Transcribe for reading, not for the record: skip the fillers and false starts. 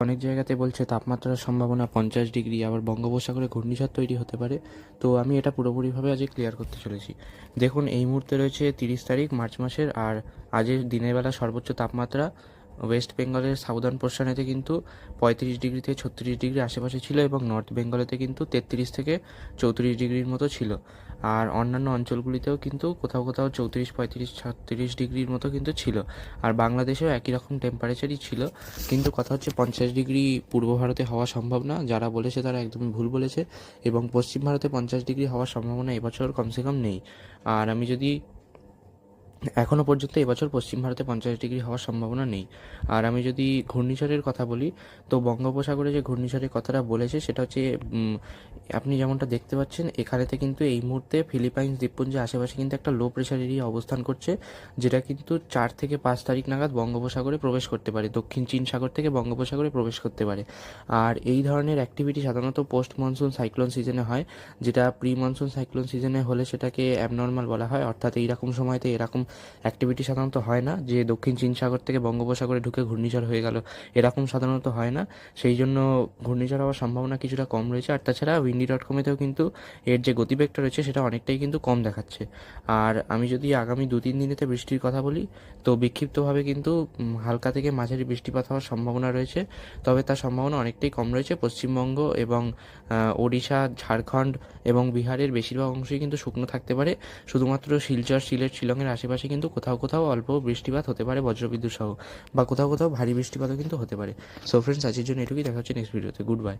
অনেক জায়গাতে বলছে তাপমাত্রার সম্ভাবনা 50 ডিগ্রি, আবার বঙ্গোপসাগরে ঘূর্ণিঝড় তৈরি হতে পারে। তো আমি এটা পুরোপুরিভাবে আজকে ক্লিয়ার করতে চলেছি। দেখুন, এই মুহূর্তে রয়েছে 30 তারিখ মার্চ মাসের, আর আজের দিনের বেলা সর্বোচ্চ তাপমাত্রা ওয়েস্ট বেঙ্গলের সাউদার্ন পোর্শনেতে কিন্তু 35 ডিগ্রি থেকে 36 ডিগ্রি আশেপাশে ছিল, এবং নর্থ বেঙ্গলেতে কিন্তু 33 থেকে 34 ডিগ্রির মতো ছিল। আর অন্যান্য অঞ্চলগুলিতেও কিন্তু কোথাও কোথাও 34, 35, 36 ডিগ্রির মতো কিন্তু ছিল। আর বাংলাদেশেও একই রকম টেম্পারেচারই ছিল। কিন্তু কথা হচ্ছে 50 ডিগ্রি পূর্ব ভারতে হওয়া সম্ভব না, যারা বলেছে তারা একদমই ভুল বলেছে। এবং পশ্চিম ভারতে 50 ডিগ্রি হওয়ার সম্ভাবনা এবছর কমসে কম নেই। আর আমি যদি এখনও পর্যন্ত এবছর পশ্চিম ভারতে 50 ডিগ্রি হওয়ার সম্ভাবনা নেই। আর আমি যদি ঘূর্ণিঝড়ের কথা বলি, তো বঙ্গোপসাগরে যে ঘূর্ণিঝড়ের কথাটা বলেছে সেটা হচ্ছে আপনি যেমনটা দেখতে পাচ্ছেন এখানেতে কিন্তু এই মুহূর্তে ফিলিপাইন্স দ্বীপপুঞ্জের আশেপাশে কিন্তু একটা লো প্রেশার এরিয়া অবস্থান করছে, যেটা কিন্তু 4 থেকে 5 তারিখ নাগাদ বঙ্গোপসাগরে প্রবেশ করতে পারে, দক্ষিণ চীন সাগর থেকে বঙ্গোপসাগরে প্রবেশ করতে পারে। আর এই ধরনের অ্যাক্টিভিটি সাধারণত পোস্ট মনসুন সাইক্লোন সিজনে হয়, যেটা প্রি মনসুন সাইক্লোন সিজনে হলে সেটাকে অ্যাবনর্মাল বলা হয়। অর্থাৎ এইরকম সময়তে এরকম অ্যাক্টিভিটি সাধারণত হয় না, যে দক্ষিণ চীন সাগর থেকে বঙ্গোপসাগরে ঢুকে ঘূর্ণিঝড় হয়ে গেল, এরকম সাধারণত হয় না। সেই জন্য ঘূর্ণিঝড় হওয়ার সম্ভাবনা কিছুটা কম রয়েছে। আর তাছাড়া windy.com-এতেও কিন্তু এর যে গতিবেগটা রয়েছে সেটা অনেকটাই কিন্তু কম দেখাচ্ছে। আর আমি যদি আগামী 2-3 দিনেতে বৃষ্টির কথা বলি, তো বিক্ষিপ্তভাবে কিন্তু হালকা থেকে মাঝারি বৃষ্টিপাত হওয়ার সম্ভাবনা রয়েছে। তবে তার সম্ভাবনা অনেকটাই কম রয়েছে। পশ্চিমবঙ্গ এবং ওড়িশা, ঝাড়খণ্ড এবং বিহারের বেশিরভাগ অংশই কিন্তু শুকনো থাকতে পারে। শুধুমাত্র শিলচর, সিলেট, শিলংয়ের আশেপাশে কিন্তু কোথাও কোথাও অল্প বৃষ্টিপাত হতে পারে বজ্রবিদ্যুৎ সহ, বা কোথাও কোথাও ভারী বৃষ্টিপাতও কিন্তু হতে পারে। সো ফ্রেন্ডস, আজকের জন্য এটুকুই। দেখা হচ্ছে নেক্সট ভিডিওতে। Good bye.